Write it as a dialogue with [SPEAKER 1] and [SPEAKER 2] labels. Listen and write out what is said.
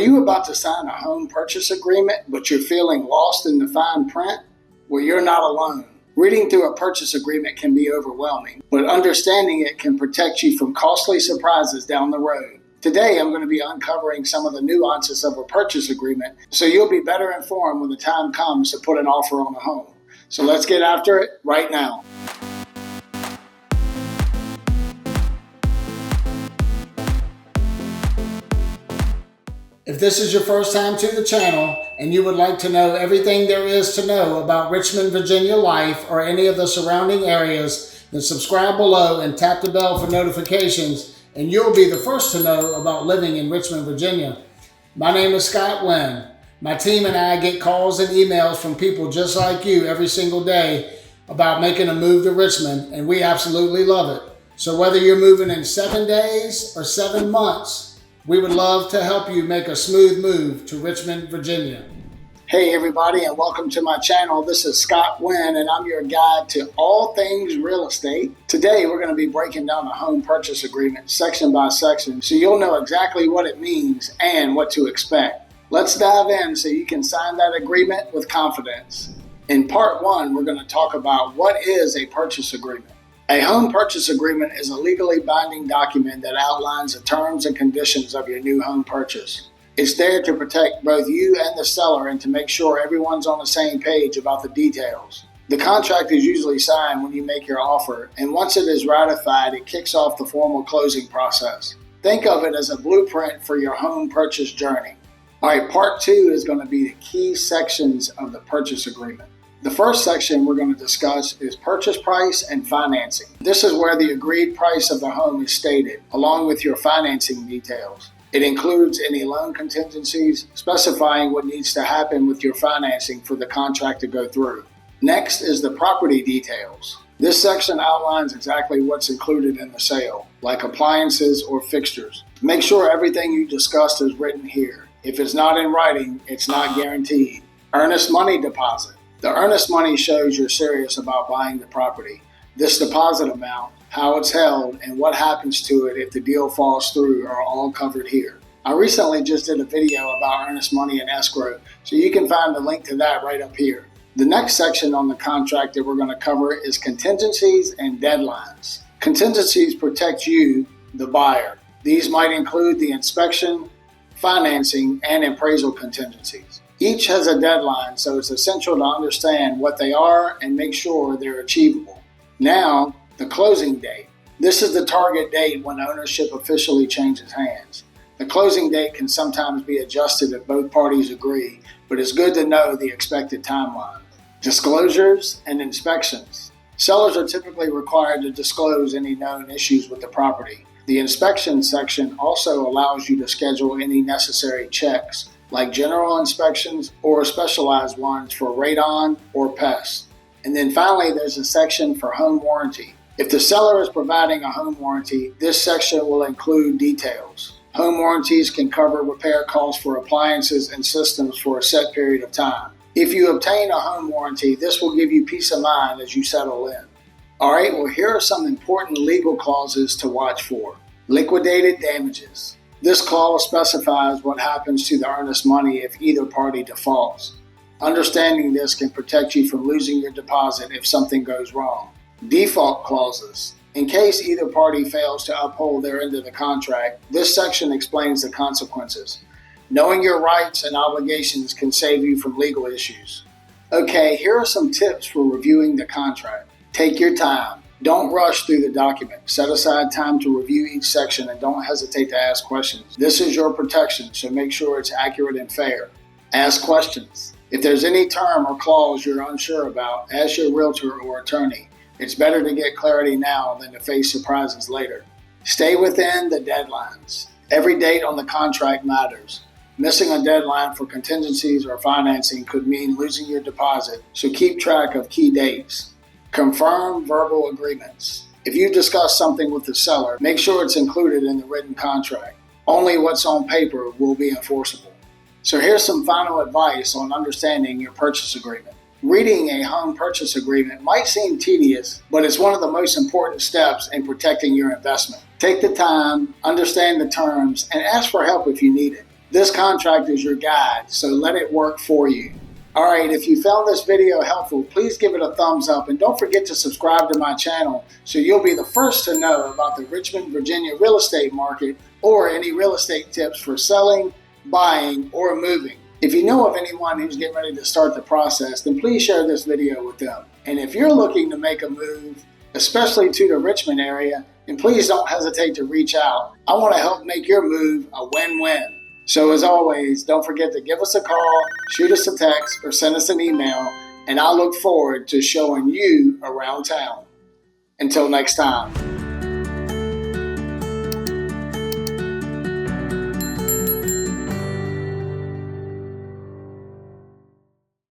[SPEAKER 1] you about to sign a home purchase agreement, but you're feeling lost in the fine print? Well, you're not alone. Reading through a purchase agreement can be overwhelming, but understanding it can protect you from costly surprises down the road. Today, I'm going to be uncovering some of the nuances of a purchase agreement, so you'll be better informed when the time comes to put an offer on a home. So let's get after it right now. If this is your first time to the channel and you would like to know everything there is to know about Richmond, Virginia life or any of the surrounding areas, then subscribe below and tap the bell for notifications and you'll be the first to know about living in Richmond, Virginia. My name is Scott Wynn. My team and I get calls and emails from people just like you every single day about making a move to Richmond, and we absolutely love it. So whether you're moving in 7 days or 7 months, we would love to help you make a smooth move to Richmond, Virginia. Hey everybody, and welcome to my channel. This is Scott Wynn, and I'm your guide to all things real estate. Today we're going to be breaking down a home purchase agreement section by section so you'll know exactly what it means and what to expect. Let's dive in so you can sign that agreement with confidence. In part 1, we're going to talk about what is a purchase agreement. A home purchase agreement is a legally binding document that outlines the terms and conditions of your new home purchase. It's there to protect both you and the seller and to make sure everyone's on the same page about the details. The contract is usually signed when you make your offer, and once it is ratified, it kicks off the formal closing process. Think of it as a blueprint for your home purchase journey. All right, part 2 is going to be the key sections of the purchase agreement. The first section we're going to discuss is purchase price and financing. This is where the agreed price of the home is stated, along with your financing details. It includes any loan contingencies, specifying what needs to happen with your financing for the contract to go through. Next is the property details. This section outlines exactly what's included in the sale, like appliances or fixtures. Make sure everything you discussed is written here. If it's not in writing, it's not guaranteed. Earnest money deposit. The earnest money shows you're serious about buying the property. This deposit amount, how it's held, and what happens to it if the deal falls through are all covered here. I recently just did a video about earnest money and escrow, so you can find the link to that right up here. The next section on the contract that we're going to cover is contingencies and deadlines. Contingencies protect you, the buyer. These might include the inspection, financing, and appraisal contingencies. Each has a deadline, so it's essential to understand what they are and make sure they're achievable. Now, the closing date. This is the target date when ownership officially changes hands. The closing date can sometimes be adjusted if both parties agree, but it's good to know the expected timeline. Disclosures and inspections. Sellers are typically required to disclose any known issues with the property. The inspection section also allows you to schedule any necessary checks, like general inspections or specialized ones for radon or pests. And then finally, there's a section for home warranty. If the seller is providing a home warranty, this section will include details. Home warranties can cover repair costs for appliances and systems for a set period of time. If you obtain a home warranty, this will give you peace of mind as you settle in. All right, well, here are some important legal clauses to watch for. Liquidated damages. This clause specifies what happens to the earnest money if either party defaults. Understanding this can protect you from losing your deposit if something goes wrong. Default clauses. In case either party fails to uphold their end of the contract, this section explains the consequences. Knowing your rights and obligations can save you from legal issues. Okay, here are some tips for reviewing the contract. Take your time. Don't rush through the document. Set aside time to review each section and don't hesitate to ask questions. This is your protection, so make sure it's accurate and fair. Ask questions. If there's any term or clause you're unsure about, ask your realtor or attorney. It's better to get clarity now than to face surprises later. Stay within the deadlines. Every date on the contract matters. Missing a deadline for contingencies or financing could mean losing your deposit, so keep track of key dates. Confirm verbal agreements. If you discuss something with the seller, make sure it's included in the written contract. Only what's on paper will be enforceable. So here's some final advice on understanding your purchase agreement. Reading a home purchase agreement might seem tedious, but it's one of the most important steps in protecting your investment. Take the time, understand the terms, and ask for help if you need it. This contract is your guide, so let it work for you. All right, if you found this video helpful, please give it a thumbs up and don't forget to subscribe to my channel so you'll be the first to know about the Richmond, Virginia real estate market or any real estate tips for selling, buying, or moving. If you know of anyone who's getting ready to start the process, then please share this video with them. And if you're looking to make a move, especially to the Richmond area, then please don't hesitate to reach out. I want to help make your move a win-win. So as always, don't forget to give us a call, shoot us a text, or send us an email, and I'll look forward to showing you around town. Until next time.